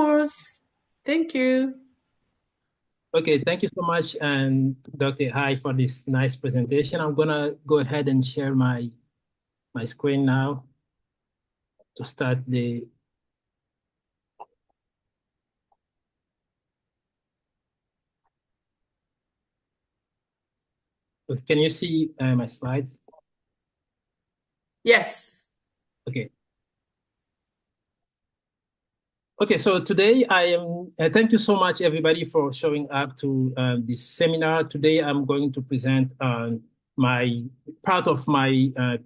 course. Thank you. Okay, thank you so much, and Dr. Hai, for this nice presentation. I'm gonna go ahead and share my screen now to start the. Can you see my slides? Yes. Okay. Okay, so today I am, thank you so much everybody for showing up to this seminar. Today I'm going to present my part of my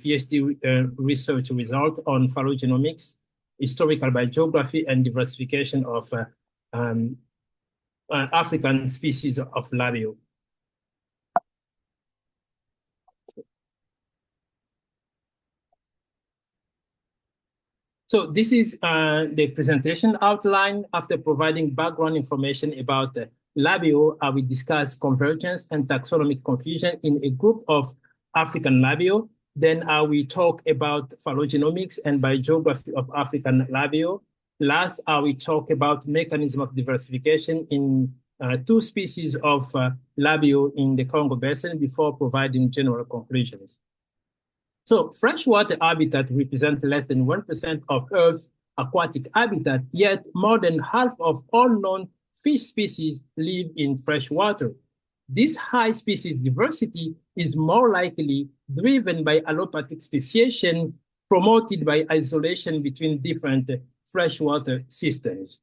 PhD research result on phylogenomics, historical biogeography, and diversification of African species of Labeo. So this is the presentation outline. After providing background information about the Labeo, I will discuss convergence and taxonomic confusion in a group of African Labeo. Then I will talk about phylogenomics and biogeography of African Labeo. Last, I will talk about mechanism of diversification in two species of Labeo in the Congo Basin before providing general conclusions. So freshwater habitat represents less than 1% of Earth's aquatic habitat, yet more than half of all known fish species live in freshwater. This high species diversity is more likely driven by allopathic speciation promoted by isolation between different freshwater systems.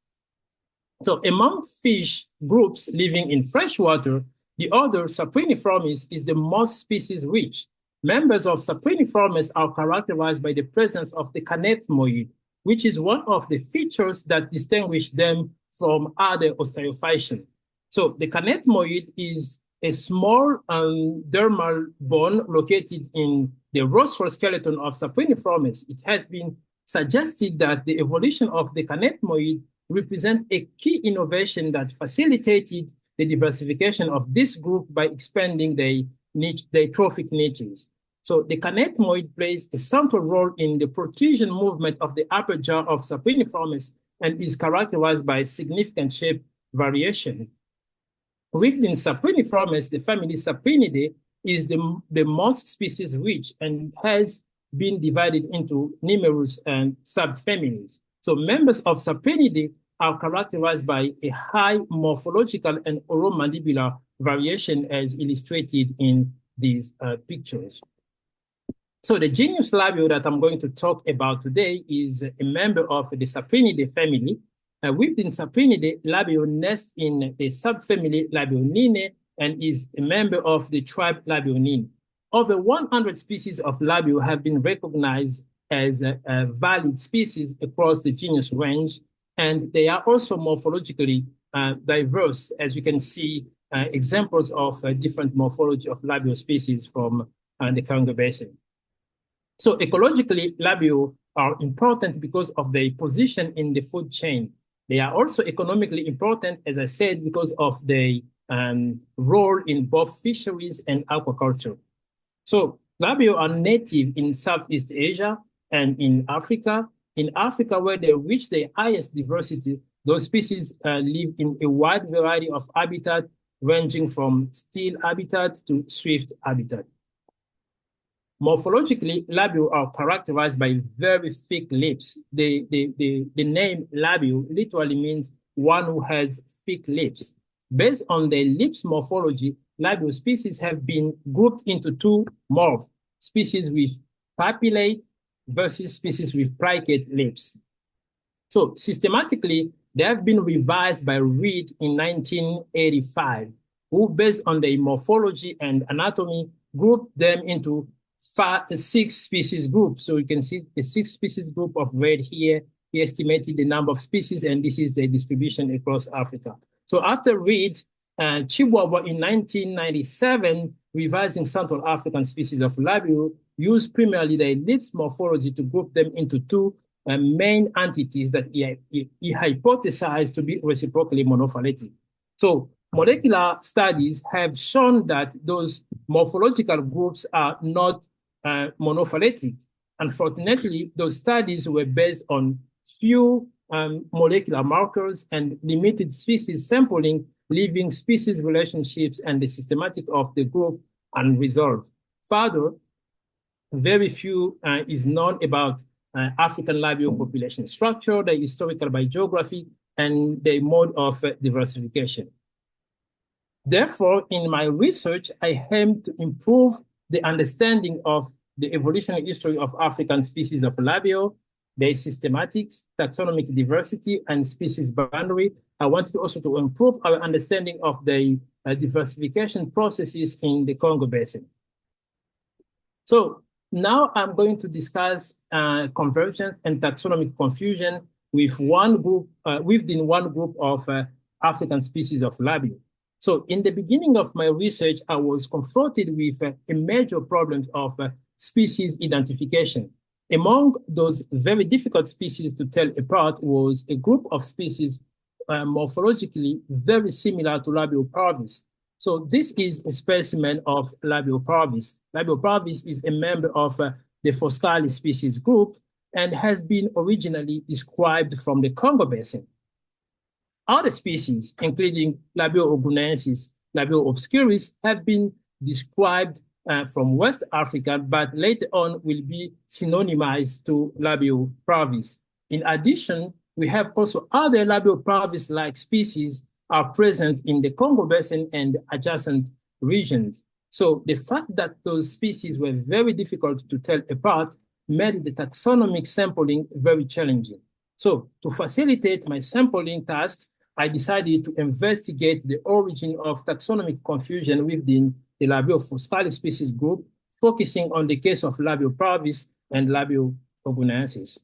So among fish groups living in freshwater, the order Cypriniformes is the most species rich. Members of Cypriniformes are characterized by the presence of the canethmoid, which is one of the features that distinguish them from other osteophytes. So the canethmoid is a small dermal bone located in the rostral skeleton of Cypriniformes. It has been suggested that the evolution of the canethmoid represent a key innovation that facilitated the diversification of this group by expanding their trophic niches. So the canethmoid plays a central role in the protrusion movement of the upper jaw of Cypriniformes and is characterized by significant shape variation. Within Cypriniformes, the family Cyprinidae is the most species rich and has been divided into numerous subfamilies. So members of Cyprinidae are characterized by a high morphological and oromandibular variation as illustrated in these pictures. So the genus Labeo that I'm going to talk about today is a member of the Cyprinidae family. Within Cyprinidae, Labeo nests in the subfamily Labeonine and is a member of the tribe Labeonine. Over 100 species of Labeo have been recognized as valid species across the genus range, and they are also morphologically diverse, as you can see examples of different morphology of Labeo species from the Congo Basin. So ecologically, Labeo are important because of their position in the food chain. They are also economically important, as I said, because of their role in both fisheries and aquaculture. So Labeo are native in Southeast Asia and in Africa. In Africa, where they reach their highest diversity, those species live in a wide variety of habitat, ranging from still habitat to swift habitat. Morphologically, Labeo are characterized by very thick lips. The name Labeo literally means one who has thick lips. Based on their lips morphology, Labeo species have been grouped into two morphs, species with papillate versus species with plicated lips. So systematically, they have been revised by Reed in 1985, who based on their morphology and anatomy, grouped them into 6 species groups. So you can see the 6 species group of red here. He estimated the number of species, and this is the distribution across Africa. So after Reed, Chihuahua in 1997, revising Central African species of Labeo, used primarily the lips morphology to group them into two main entities that he hypothesized to be reciprocally monophyletic. So molecular studies have shown that those morphological groups are not monophyletic. Unfortunately, those studies were based on few molecular markers and limited species sampling, leaving species relationships and the systematic of the group unresolved. Further, very few is known about African Labeo population structure, the historical biogeography, and the mode of diversification. Therefore, in my research, I aim to improve the understanding of the evolutionary history of African species of Labeo, their systematics, taxonomic diversity, and species boundary. I wanted also to improve our understanding of the diversification processes in the Congo Basin. So now I'm going to discuss convergence and taxonomic confusion with one group, within one group of African species of Labeo. So in the beginning of my research, I was confronted with a major problem of species identification. Among those very difficult species to tell apart was a group of species morphologically very similar to Labeo parvis. So this is a specimen of Labeo parvis. Labeo parvis is a member of the Foscali species group and has been originally described from the Congo Basin. Other species, including Labeo ogunensis, Labeo obscuris, have been described from West Africa, but later on will be synonymized to Labeo parvis. In addition, we have also other Labeo parvis-like species are present in the Congo Basin and adjacent regions. So the fact that those species were very difficult to tell apart made the taxonomic sampling very challenging. So to facilitate my sampling task, I decided to investigate the origin of taxonomic confusion within the Labeo Foscali species group, focusing on the case of Labeo parvis and Labeo ogunensis.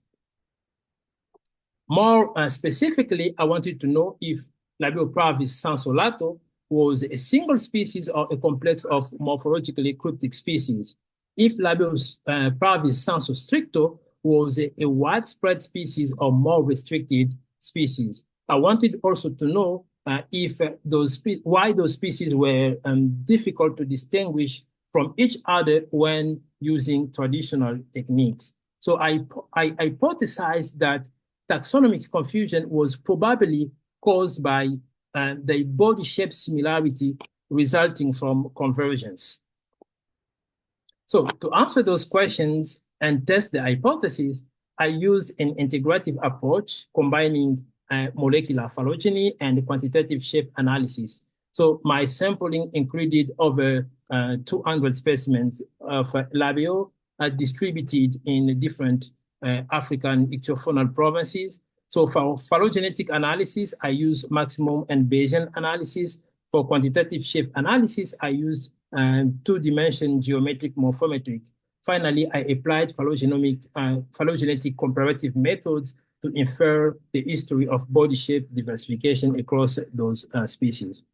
More specifically, I wanted to know if Labeo parvis sansolato was a single species or a complex of morphologically cryptic species. If Labeo parvis sensu stricto was a widespread species or more restricted species. I wanted also to know if why those species were difficult to distinguish from each other when using traditional techniques. So I hypothesized that taxonomic confusion was probably caused by the body shape similarity resulting from convergence. So to answer those questions and test the hypothesis, I used an integrative approach combining molecular phylogeny and quantitative shape analysis. So my sampling included over 200 specimens of Labeo distributed in different African ichthyofaunal provinces. So for phylogenetic analysis, I use maximum and Bayesian analysis. For quantitative shape analysis, I use two-dimension geometric morphometric. Finally, I applied phylogenetic comparative methods to infer the history of body shape diversification across those species.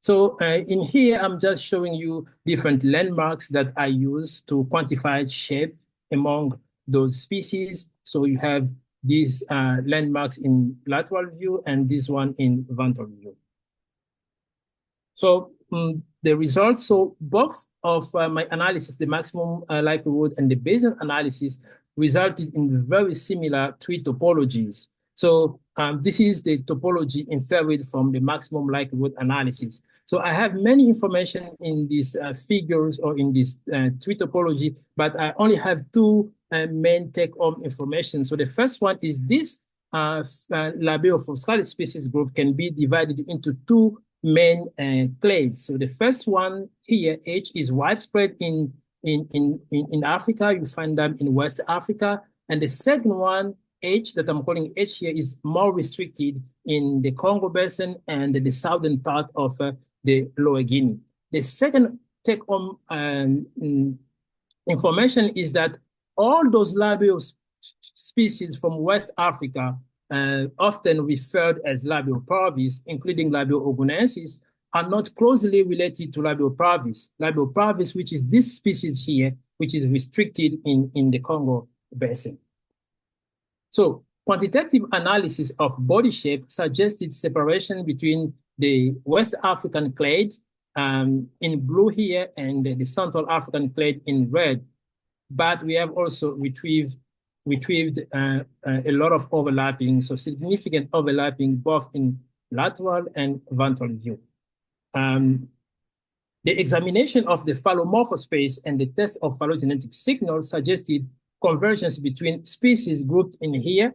So in here, I'm just showing you different landmarks that I use to quantify shape among those species. So you have these landmarks in lateral view and this one in ventral view. So the results, so both of my analysis, the maximum likelihood and the Bayesian analysis resulted in very similar tree topologies. So this is the topology inferred from the maximum likelihood analysis. So I have many information in these figures or in this tree topology, but I only have two main take-home information. So the first one is this Labeo Foscali species group can be divided into two main clades. So the first one here, H, is widespread in Africa. You find them in West Africa. And the second one, H, that I'm calling H here, is more restricted in the Congo Basin and the southern part of the Lower Guinea. The second take-home information is that all those Labeo species from West Africa, often referred as Labeo parvis, including Labeo ogunensis, are not closely related to Labeo parvis. Labeo parvis, which is this species here, which is restricted in the Congo Basin. So quantitative analysis of body shape suggested separation between the West African clade in blue here and the Central African clade in red. But we have also retrieved retrieved a lot of overlapping, so significant overlapping both in lateral and ventral view. The examination of the phylomorphospace and the test of phylogenetic signals suggested convergence between species grouped in here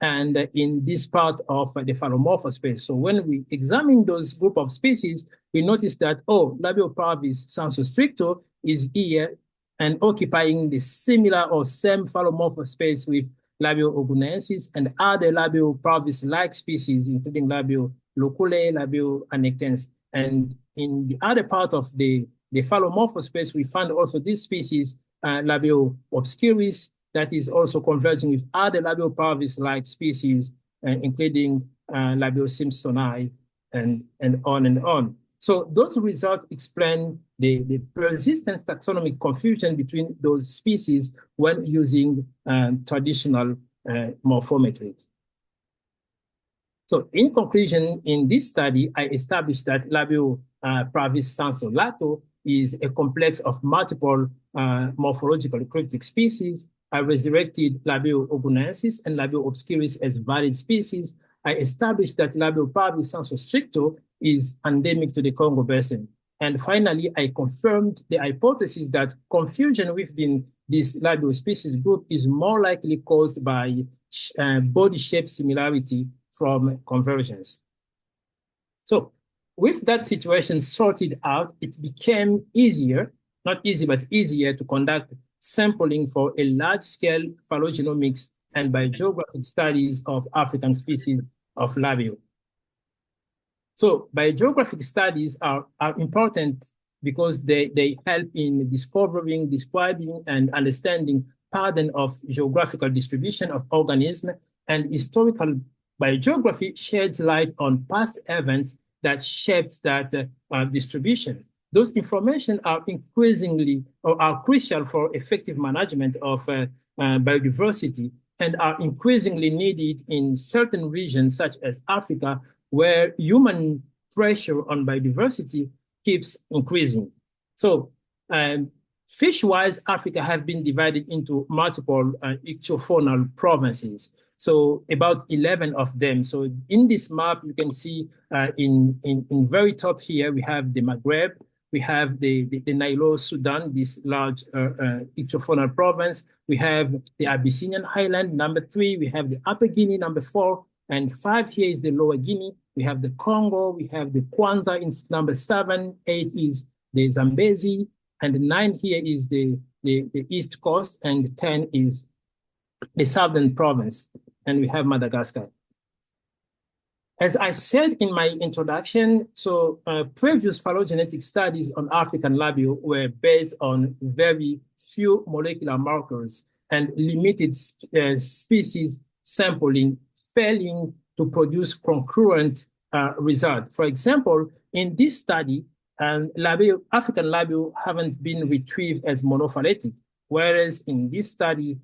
and in this part of the phylomorphospace. So when we examine those group of species, we notice that, oh, Labioparvis sensu-stricto is here and occupying the similar or same phylomorphospace with Labio ogunensis and other Labioparvis-like species, including Labio locule, Labio annectens. And in the other part of the phylomorphospace, we find also this species, Labio obscuris, that is also converging with other Labioparvis-like species, including Labio simpsoni, and on and on. So those results explain the persistent taxonomic confusion between those species when using traditional morphometries. So in conclusion, in this study, I established that Labioparvis sensu-lato is a complex of multiple morphological cryptic species. I resurrected Labio ogunensis and Labio obscuris as valid species. I established that Labioparvis sensu-stricto is endemic to the Congo Basin. And finally, I confirmed the hypothesis that confusion within this Labio species group is more likely caused by body shape similarity from convergence. So with that situation sorted out, it became easier, not easy, but easier to conduct sampling for a large-scale phylogenomics and biogeographic studies of African species of Labio. So biogeographic studies are important because they help in discovering, describing, and understanding pattern of geographical distribution of organisms, and historical biogeography sheds light on past events that shaped that distribution. Those information are increasingly or are crucial for effective management of biodiversity and are increasingly needed in certain regions such as Africa, where human pressure on biodiversity keeps increasing. So fish-wise, Africa has been divided into multiple ichthyofaunal provinces. So about 11 of them. So in this map, you can see in very top here, we have the Maghreb, we have the Nilo Sudan, this large ichthyofaunal province. We have the Abyssinian highland, number 3. We have the Upper Guinea, number 4. And 5 here is the Lower Guinea. We have the Congo, we have the Kwanza in number 7. 8 is the Zambezi. And 9 here is the East Coast. And 10 is the Southern Province. And we have Madagascar. As I said in my introduction, so previous phylogenetic studies on African Labeo were based on very few molecular markers and limited species sampling, failing to produce concurrent results. For example, in this study, African Labeo haven't been retrieved as monophyletic, whereas in this study,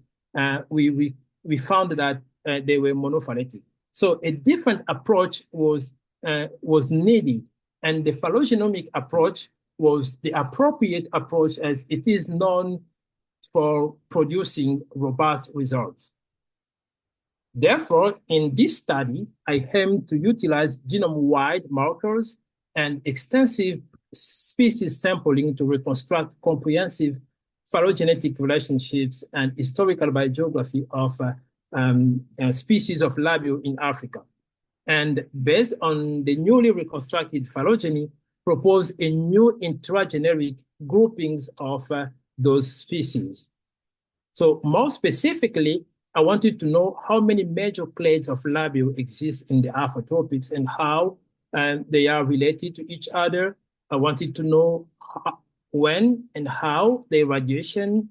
we found that they were monophyletic. So a different approach was needed, and the phylogenomic approach was the appropriate approach as it is known for producing robust results. Therefore, in this study, I aim to utilize genome-wide markers and extensive species sampling to reconstruct comprehensive phylogenetic relationships and historical biogeography of species of Labeo in Africa. And based on the newly reconstructed phylogeny, propose a new intrageneric groupings of those species. So more specifically, I wanted to know how many major clades of Labeo exist in the Afrotropics and how they are related to each other. I wanted to know when and how the radiation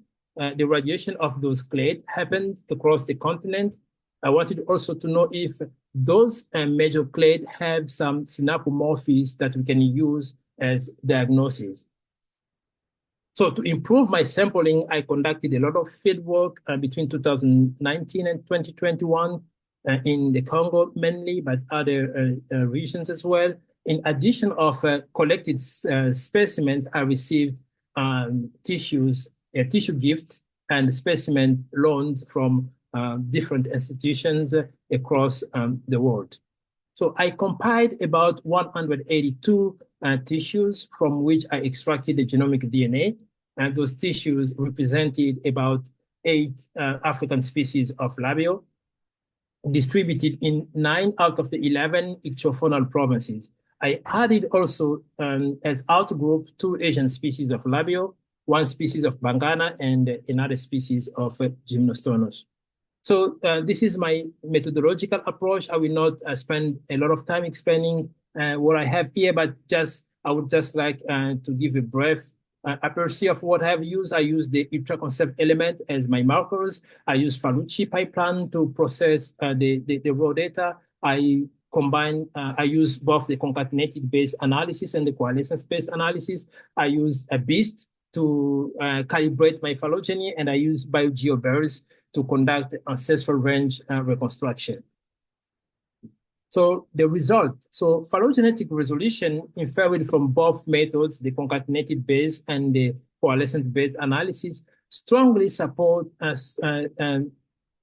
of those clades happened across the continent. I wanted also to know if those major clades have some synapomorphies that we can use as diagnosis. So to improve my sampling, I conducted a lot of field work between 2019 and 2021 in the Congo mainly, but other regions as well. In addition of collected specimens, I received tissue gift and specimen loans from different institutions across the world. So I compiled about 182 tissues from which I extracted the genomic DNA, and those tissues represented about 8 African species of Labeo, distributed in 9 out of the 11 ichthyological provinces. I added also as outgroup 2 Asian species of Labeo, 1 species of Bangana, and another species of Gymnostonus. So this is my methodological approach. I will not spend a lot of time explaining what I have here, but I would just like to give a brief aperçu of what I have used. I use the ultra-conserved element as my markers. I use Falucci pipeline to process the raw data. I use both the concatenated base analysis and the coalescence base analysis. I use a BEAST to calibrate my phylogeny, and I use biogeographie to conduct ancestral range reconstruction. So the result, so phylogenetic resolution inferred from both methods, the concatenated base and the coalescent base analysis, strongly support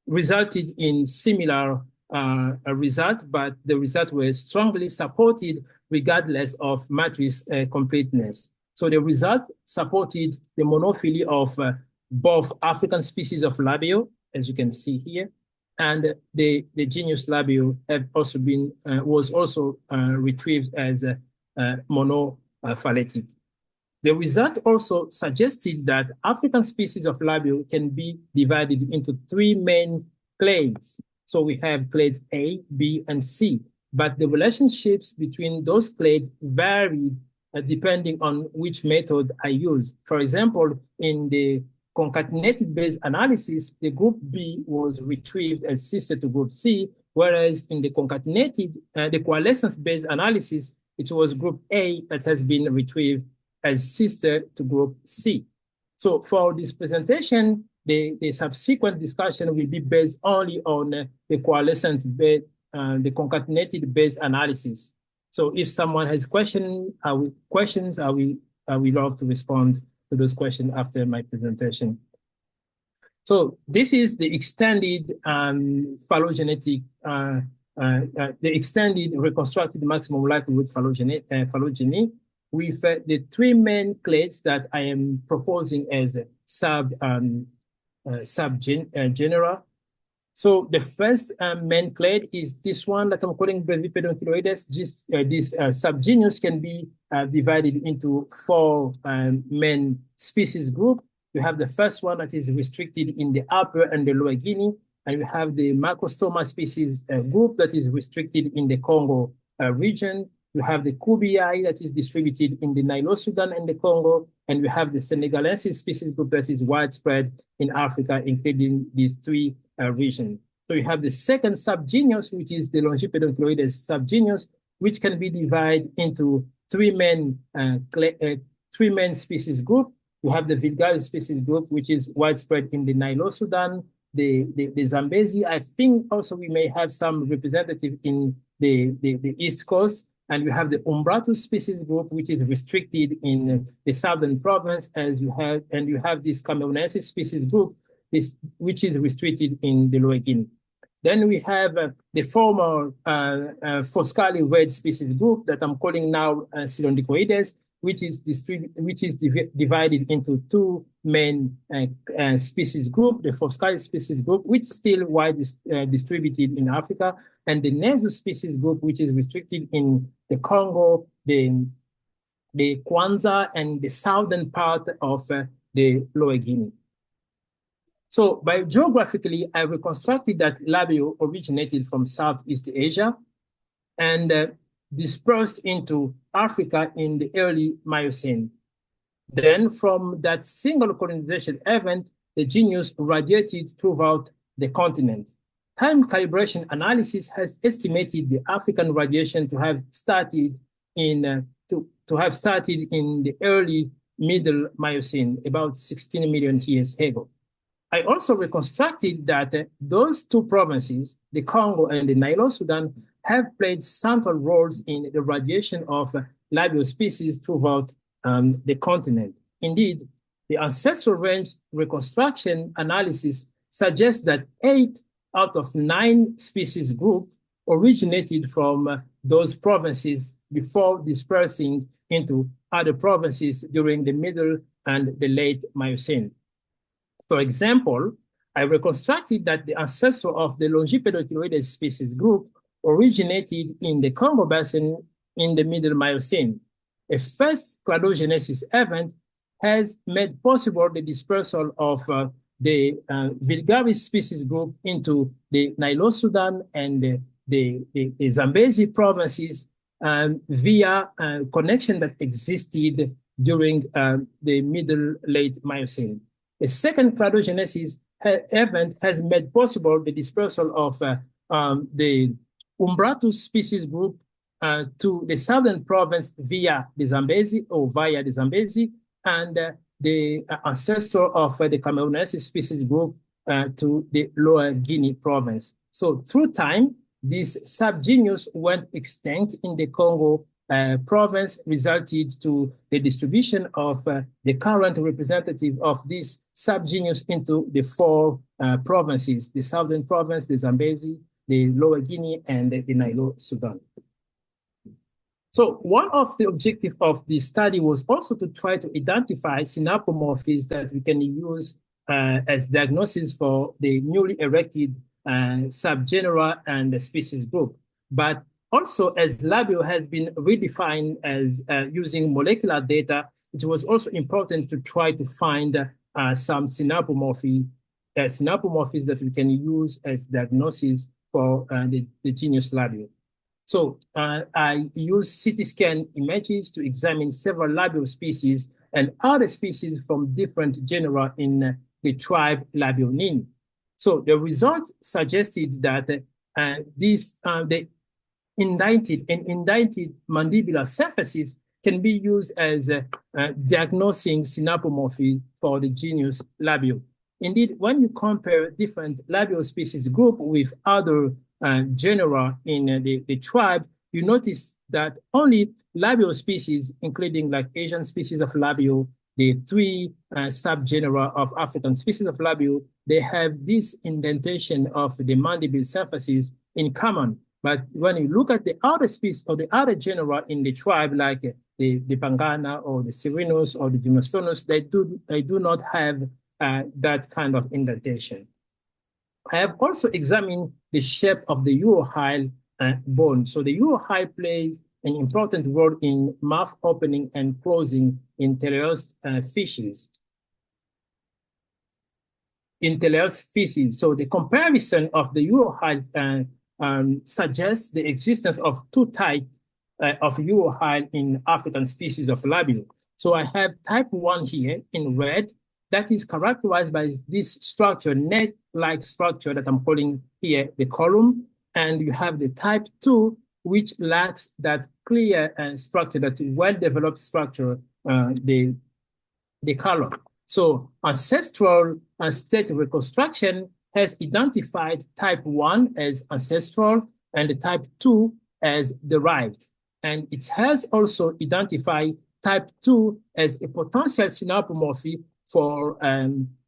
resulted in similar result, but the result was strongly supported regardless of matrix completeness. So the result supported the monophily of both African species of Labeo, as you can see here, and the genus Labeo have also been was also retrieved as monophyletic. The result also suggested that African species of Labeo can be divided into 3 main clades. So we have clades A, B, and C, but the relationships between those clades varied depending on which method I use. For example, in the concatenated base analysis, the group B was retrieved as sister to group C, whereas in the concatenated, the coalescence base analysis, it was group A that has been retrieved as sister to group C. So for this presentation, the subsequent discussion will be based only on the coalescent base, the concatenated base analysis. So if someone has questions, I will love to respond to those questions after my presentation. So this is the extended phylogenetic, the extended reconstructed maximum likelihood phylogeny with the 3 main clades that I am proposing as subgenera. So the first main clade is this one that I'm calling Brevipedonchiloides. This subgenus can be divided into 4 main species group. You have the first one that is restricted in the Upper and the Lower Guinea, and you have the Macrostoma species group that is restricted in the Congo region. You have the Kubii that is distributed in the Nilo-Sudan and the Congo, and we have the Senegalensis species group that is widespread in Africa, including these 3 regions. So you have the second subgenus, which is the Longipedonchiloides subgenus, which can be divided into 3 main species group. You have the Vilgaris species group, which is widespread in the Nilo-Sudan, the Zambezi. I think also we may have some representative in the East Coast. And you have the Umbratus species group, which is restricted in the southern province, and you have this Cameroonensis species group, which is restricted in the Lower Guinea. Then we have the former Foscali red species group that I'm calling now Cylindricoides, which is divided into 2 main species group, the Foscali species group, which is still widely distributed in Africa, and the Nezu species group, which is restricted in the Congo, the Kwanza, and the southern part of the Lower Guinea. So biogeographically, I reconstructed that Labeo originated from Southeast Asia and dispersed into Africa in the early Miocene. Then from that single colonization event, the genus radiated throughout the continent. Time calibration analysis has estimated the African radiation to have started in the early middle Miocene, about 16 million years ago. I also reconstructed that those 2 provinces, the Congo and the Nilo-Sudan, have played central roles in the radiation of Labeo species throughout the continent. Indeed, the ancestral range reconstruction analysis suggests that 8 out of 9 species groups originated from those provinces before dispersing into other provinces during the middle and the late Miocene. For example, I reconstructed that the ancestor of the Longipedoculated species group originated in the Congo Basin in the Middle Miocene. A first cladogenesis event has made possible the dispersal of the Vulgaris species group into the Nilo-Sudan and the Zambezi provinces via a connection that existed during the middle-late Miocene. A second cladogenesis event has made possible the dispersal of the Umbratus species group to the southern province via the Zambezi and the ancestor of the Cameroonensis species group to the Lower Guinea province. So through time, this subgenus went extinct in the Congo province, resulted to the distribution of the current representative of this subgenus into the 4 provinces: the southern province, the Zambezi, the Lower Guinea, and the Nilo-Sudan. So one of the objectives of this study was also to try to identify synapomorphies that we can use as diagnosis for the newly erected subgenera and the species group. But also, as Labeo has been redefined as using molecular data, it was also important to try to find some synapomorphies that we can use as diagnosis for the genus Labeo. So I used CT scan images to examine several Labeo species and other species from different genera in the tribe Labeonine. So the result suggested that the indented mandibular surfaces can be used as diagnosing synapomorphy for the genus Labeo. Indeed, when you compare different Labeo species group with other genera in the tribe, you notice that only Labeo species, including like Asian species of Labeo, the 3 subgenera of African species of Labeo, they have this indentation of the mandible surfaces in common. But when you look at the other species or the other genera in the tribe, like the Pangana or the Cyrinus or the Gymnostonus, they do not have that kind of indentation. I have also examined the shape of the urohyle bone. So the urohyle plays an important role in mouth opening and closing in teleost fishes. So the comparison of the urohyle suggests the existence of 2 types of urohyle in African species of Labeo. So I have type 1 here in red, that is characterized by this structure, net-like structure that I'm calling here the column. And you have the type 2, which lacks that clear structure, that well-developed structure, the column. So ancestral state reconstruction has identified type 1 as ancestral and the type 2 as derived. And it has also identified type 2 as a potential synapomorphy for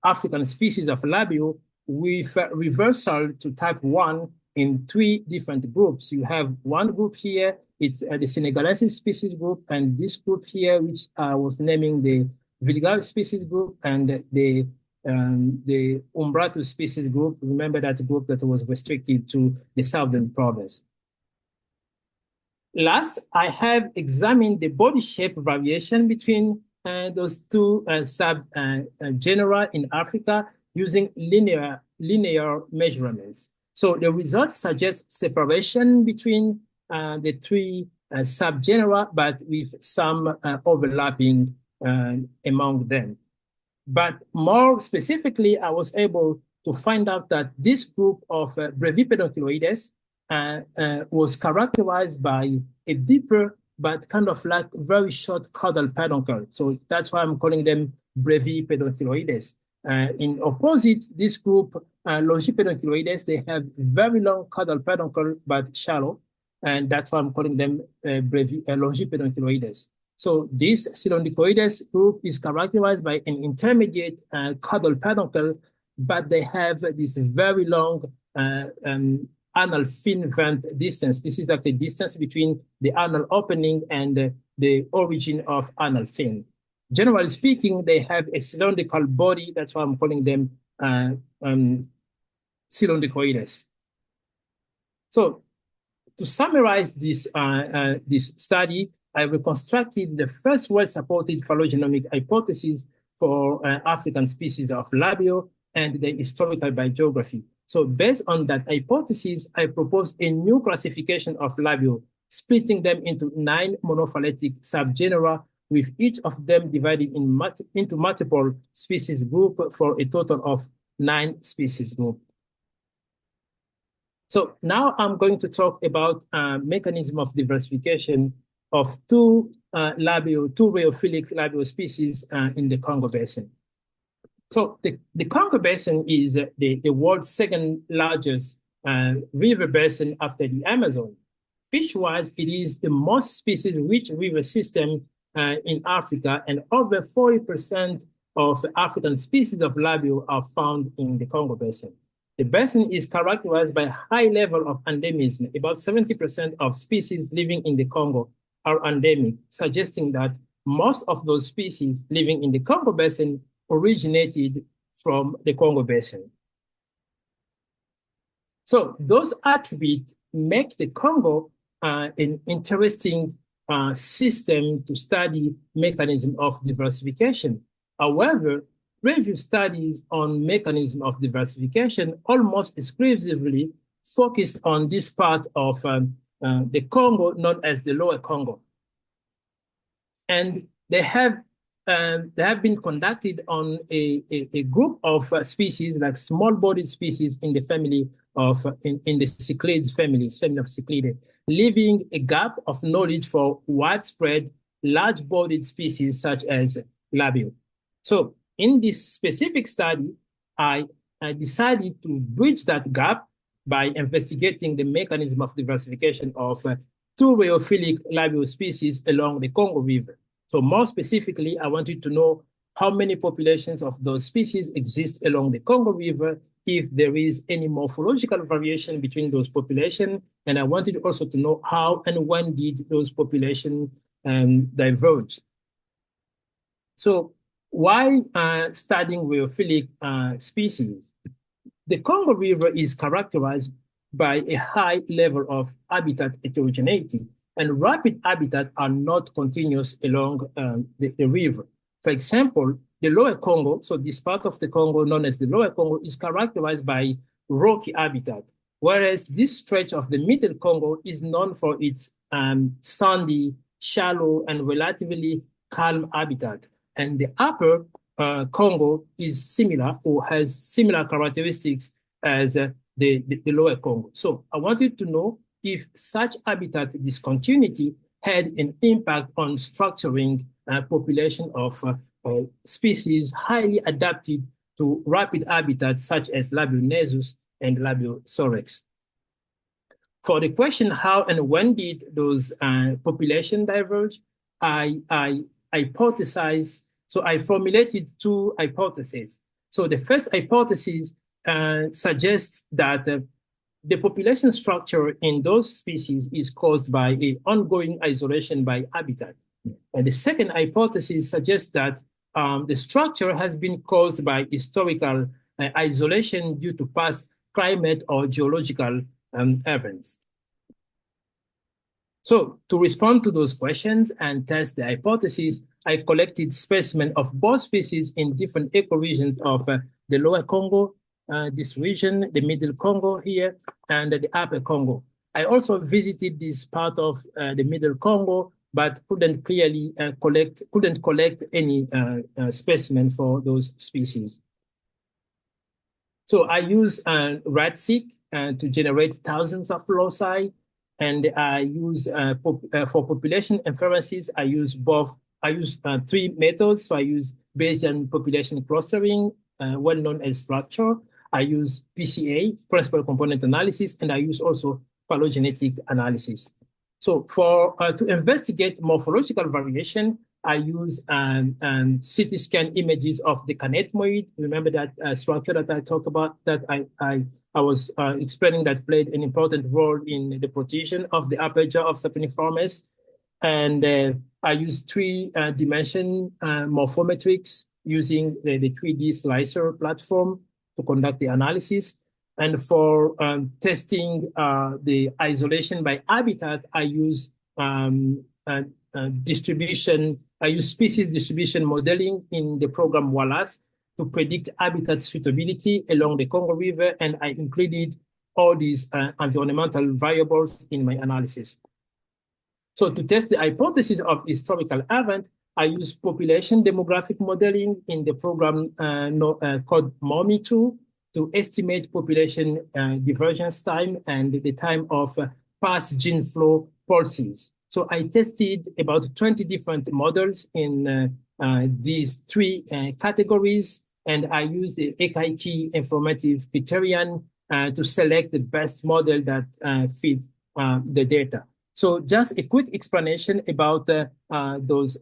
African species of Labeo with reversal to type 1 in 3 different groups. You have one group here, it's the Senegalensis species group, and this group here, which I was naming the Vulgaris species group, and the Umbratus species group. Remember that group that was restricted to the southern province. Last, I have examined the body shape variation between those 2 subgenera in Africa using linear measurements. So the results suggest separation between the 3 subgenera, but with some overlapping among them. But more specifically, I was able to find out that this group of Brevipedonculoides was characterized by a deeper but kind of like very short caudal peduncle. So that's why I'm calling them Brevipedonculoides. In opposite, this group, Longipedonculoides, they have very long caudal peduncle but shallow, and that's why I'm calling them Longipedonculoides. So this Cylindricoides group is characterized by an intermediate caudal peduncle but they have this very long anal fin vent distance. This is like the distance between the anal opening and the origin of anal fin. Generally speaking, they have a cylindrical body. That's why I'm calling them cylindricoides. So to summarize this study, I reconstructed the first well-supported phylogenomic hypothesis for African species of Labeo and the historical biogeography. So based on that hypothesis, I proposed a new classification of Labeo, splitting them into 9 monophyletic subgenera, with each of them divided into multiple species group for a total of 9 species group. So now I'm going to talk about mechanism of diversification of two rheophilic Labeo species in the Congo Basin. So the Congo Basin is the world's second largest river basin after the Amazon. Fish-wise, it is the most species-rich river system in Africa, and over 40% of African species of Labeo are found in the Congo Basin. The basin is characterized by a high level of endemism. About 70% of species living in the Congo are endemic, suggesting that most of those species living in the Congo Basin originated from the Congo Basin. So those attributes make the Congo an interesting system to study mechanism of diversification. However, previous studies on mechanism of diversification almost exclusively focused on this part of the Congo known as the Lower Congo. And they have been conducted on a group of species, like small-bodied species in the family of, in the Cichlids family of Cichlidae, leaving a gap of knowledge for widespread large-bodied species such as Labeo. So in this specific study, I decided to bridge that gap by investigating the mechanism of diversification of two rheophilic Labeo species along the Congo River. So more specifically, I wanted to know how many populations of those species exist along the Congo River, if there is any morphological variation between those populations, and I wanted also to know how and when did those populations diverge. So why studying rheophilic species? The Congo River is characterized by a high level of habitat heterogeneity, and rapid habitats are not continuous along the river. For example, the Lower Congo, so this part of the Congo known as the Lower Congo, is characterized by rocky habitat, whereas this stretch of the Middle Congo is known for its sandy, shallow, and relatively calm habitat. And the Upper Congo is similar, or has similar characteristics as the Lower Congo. So I wanted to know if such habitat discontinuity had an impact on structuring population of species highly adapted to rapid habitats such as Labionesus and Labiosorex. For the question how and when did those populations diverge, I hypothesized, so I formulated two hypotheses. So the first hypothesis suggests that the population structure in those species is caused by an ongoing isolation by habitat. And the second hypothesis suggests that the structure has been caused by historical isolation due to past climate or geological events. So to respond to those questions and test the hypothesis, I collected specimens of both species in different ecoregions of the Lower Congo, this region, the Middle Congo here, and the Upper Congo. I also visited this part of the Middle Congo, but couldn't clearly collect any specimen for those species. So I use RADSeq to generate thousands of loci, and I use for population inferences, I use 3 methods. So I use Bayesian population clustering, well known as structure. I use PCA, principal component analysis, and I use also phylogenetic analysis. So to investigate morphological variation, I use CT scan images of the canetmoid. Remember that structure that I talked about, that I was explaining, that played an important role in the protection of the aperture of Cypriniformes. And I use three-dimension morphometrics using the 3D slicer platform to conduct the analysis. And for testing the isolation by habitat, I use distribution. I use species distribution modeling in the program Wallace to predict habitat suitability along the Congo River, and I included all these environmental variables in my analysis. So to test the hypothesis of historical event, I use population demographic modeling in the program called MOMI2 to estimate population divergence time and the time of past gene flow pulses. So I tested about 20 different models in these three categories, and I used the Ekaiki informative criterion to select the best model that fits the data. So just a quick explanation about these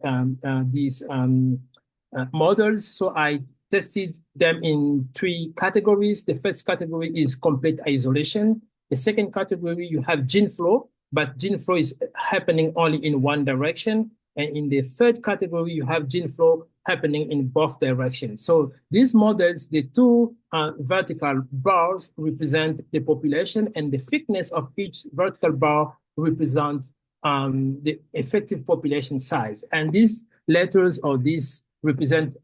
models. So I tested them in three categories. The first category is complete isolation. The second category, you have gene flow, but gene flow is happening only in one direction. And in the third category, you have gene flow happening in both directions. So these models, the two vertical bars represent the population, and the thickness of each vertical bar represent the effective population size. And these letters, or these, represent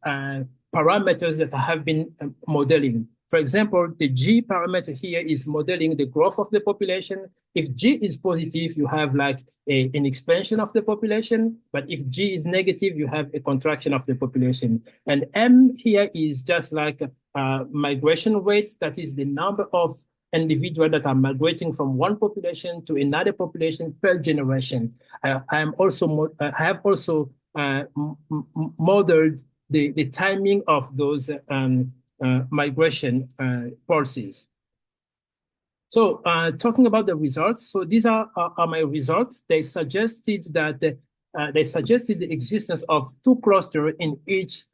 parameters that I have been modeling. For example, the G parameter here is modeling the growth of the population. If G is positive, you have like an expansion of the population. But if G is negative, you have a contraction of the population. And M here is just like migration rate. That is the number of individuals that are migrating from one population to another population per generation. I have also modeled the timing of those migration pulses. So talking about the results, so these are my results. They suggested that the existence of two clusters in each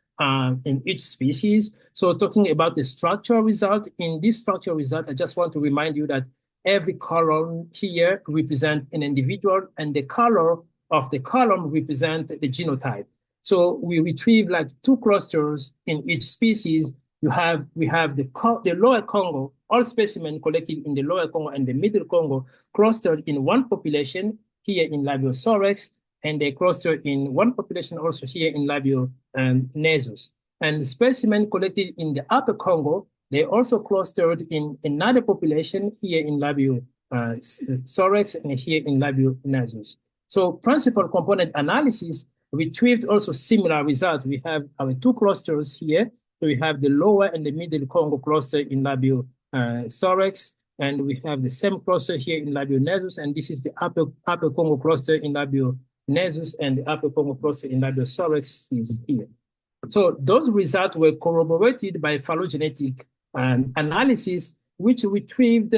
species. So talking about the structural result, in this structural result, I just want to remind you that every column here represents an individual, and the color of the column represents the genotype. So we retrieve like two clusters in each species. We have the lower Congo, all specimens collected in the lower Congo and the middle Congo clustered in one population here in Labiosaurex, and they clustered in one population also here in Labionasus. And the specimen collected in the upper Congo, they also clustered in another population here in Labiosaurus and here in Labionasus. So principal component analysis retrieved also similar results. We have our two clusters here. So we have the lower and the middle Congo cluster in Labiosaurus, and we have the same cluster here in Labionasus, and this is the upper Congo cluster in Labionasus, and the upper Congo cluster in Labiosaurus is here. So those results were corroborated by phylogenetic analysis, which retrieved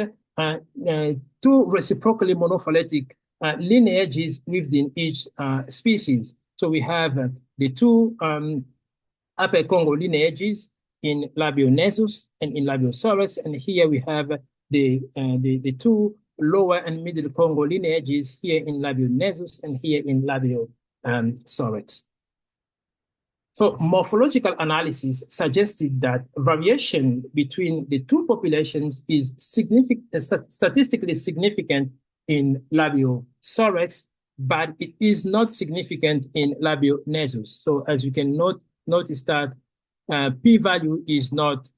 two reciprocally monophyletic lineages within each species. So we have the two upper Congo lineages in Labionasus and in Labiosaurus, and here we have the two lower and middle Congo lineages here in Labionasus and here in Labiosaurus. So morphological analysis suggested that variation between the two populations is statistically significant in Labiosaurus, but it is not significant in Labionasus. So as you can notice that p-value is not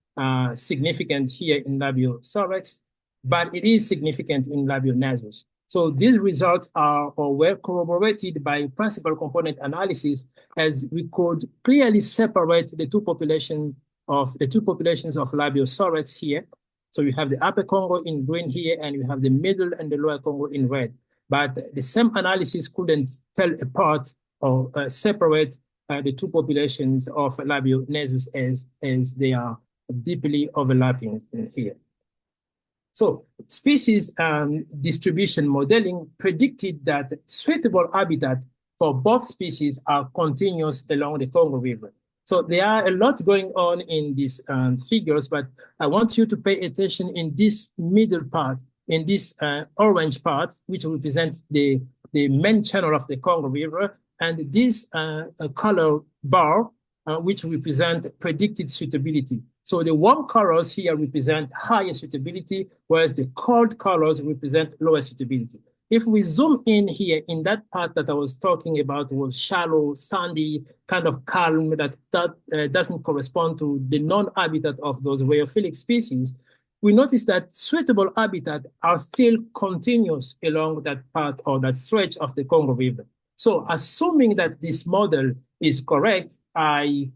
significant here in Labiosaurus, but it is significant in Labionasus. So these results were corroborated by principal component analysis, as we could clearly separate the two populations of Labiosaurus here. So you have the upper Congo in green here, and you have the middle and the lower Congo in red. But the same analysis couldn't tell apart or separate the two populations of Labionasus as they are deeply overlapping here. So species distribution modeling predicted that suitable habitat for both species are continuous along the Congo River. So there are a lot going on in these figures, but I want you to pay attention in this middle part, in this orange part, which represents the main channel of the Congo River, and this color bar, which represent predicted suitability. So the warm colors here represent higher suitability, whereas the cold colors represent lower suitability. If we zoom in here in that part that I was talking about was shallow, sandy, kind of calm that doesn't correspond to the non-habitat of those rheophilic species, we notice that suitable habitat are still continuous along that part or that stretch of the Congo River. So assuming that this model is correct, I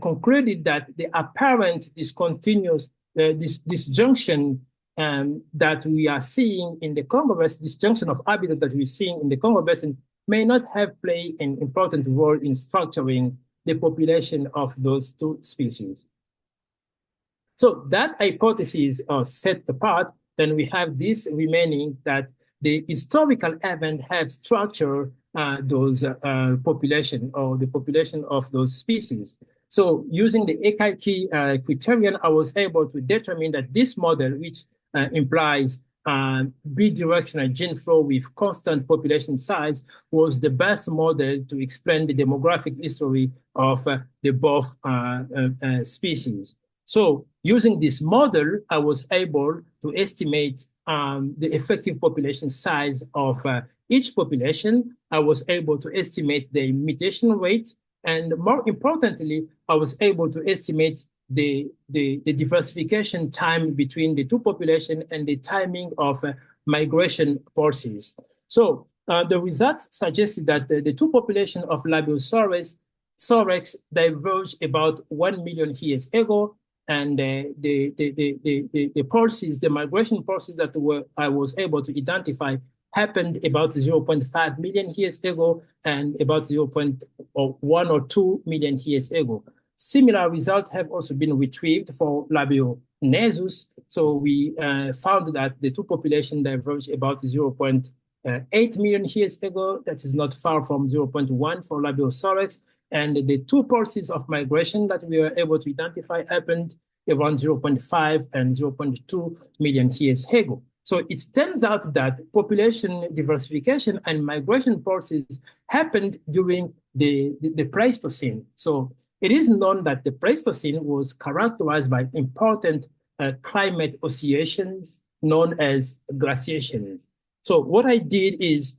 concluded that the apparent discontinuous, disjunction that we are seeing in the Congo Basin, this junction of habitat that we're seeing in the Congo Basin may not have played an important role in structuring the population of those two species. So that hypothesis set apart, then we have this remaining that the historical event have structured those population or the population of those species. So using the Ekaiki criterion, I was able to determine that this model, which implies bidirectional gene flow with constant population size, was the best model to explain the demographic history of the both species. So using this model, I was able to estimate the effective population size of each population. I was able to estimate the mutation rate, and more importantly, I was able to estimate the diversification time between the two populations and the timing of migration pulses. So the results suggested that the two populations of Labiosaurus diverged about 1 million years ago, and the pulses, the migration pulses that I was able to identify happened about 0.5 million years ago and about 0.1 or 2 million years ago. Similar results have also been retrieved for Labionesus. So we found that the two populations diverged about 0.8 million years ago. That is not far from 0.1 for Labiosaurus. And the two pulses of migration that we were able to identify happened around 0.5 and 0.2 million years ago. So it turns out that population diversification and migration pulses happened during the Pleistocene. So it is known that the Pleistocene was characterized by important climate oscillations known as glaciations. So what I did is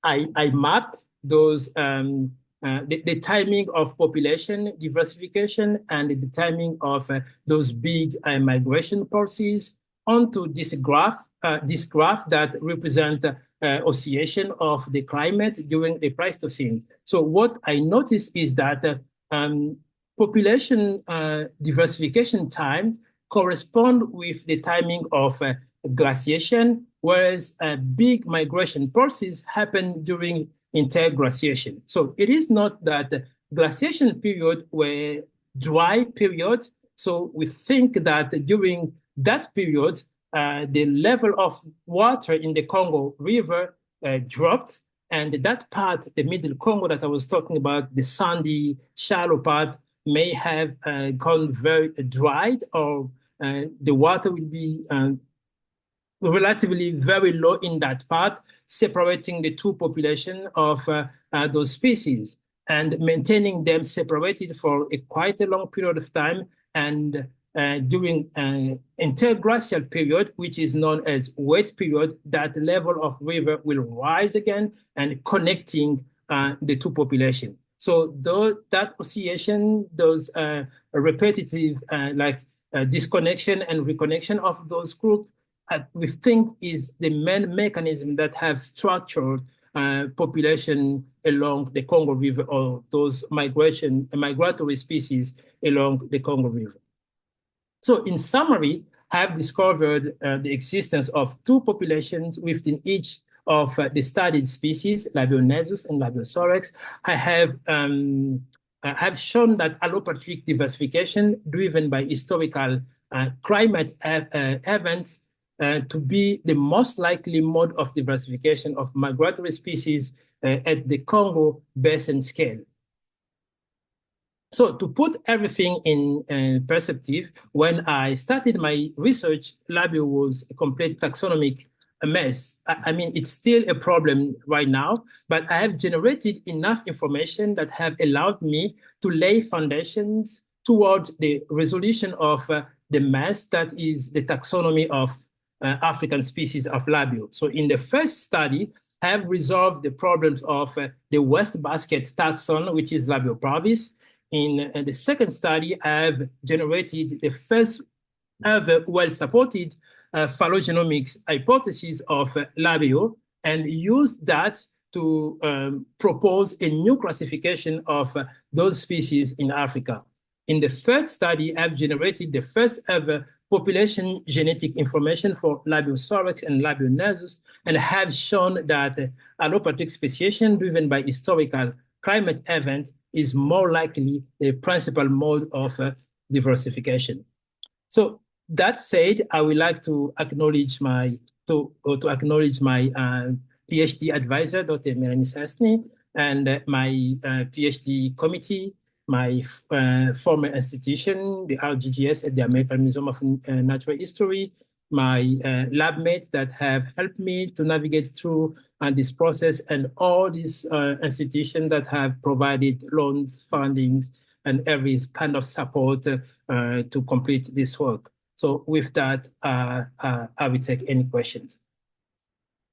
I mapped those the timing of population diversification and the timing of those big migration pulses onto this graph that represent oscillation of the climate during the Pleistocene. So what I noticed is that population diversification times correspond with the timing of glaciation, whereas big migration pulses happen during interglaciation. So it is not that glaciation period were dry period. So we think that during that period, the level of water in the Congo River dropped, and that part, the middle Congo that I was talking about, the sandy, shallow part, may have gone very dried, or the water will be relatively very low in that part, separating the two populations of those species and maintaining them separated for quite a long period of time. And during interglacial period, which is known as wet period, that level of river will rise again and connecting the two populations. So that oscillation, those repetitive disconnection and reconnection of those groups, we think is the main mechanism that have structured population along the Congo River, or those migratory species along the Congo River. So in summary, I have discovered the existence of two populations within each of the studied species, Labionesus and Labiosaurus. I have shown that allopatric diversification driven by historical climate events to be the most likely mode of diversification of migratory species at the Congo basin scale. So to put everything in perspective, when I started my research, Labeo was a complete taxonomic mess. I mean, it's still a problem right now, but I have generated enough information that have allowed me to lay foundations toward the resolution of the mess that is the taxonomy of African species of Labeo. So in the first study, I have resolved the problems of the West Basket taxon, which is Labeo parvis. In the second study, I have generated the first ever well-supported phylogenomics hypothesis of Labeo and used that to propose a new classification of those species in Africa. In the third study, I've generated the first ever population genetic information for Labeosaurex and Labeonasus and have shown that allopatric speciation driven by historical climate event is more likely the principal mode of diversification. So that said, I would like to acknowledge my PhD advisor, Dr. Melanie Sasny, and my PhD committee, my former institution, the RGGS at the American Museum of Natural History, my lab mates that have helped me to navigate through this process, and all these institutions that have provided loans, fundings, and every kind of support to complete this work. So with that, I will take any questions.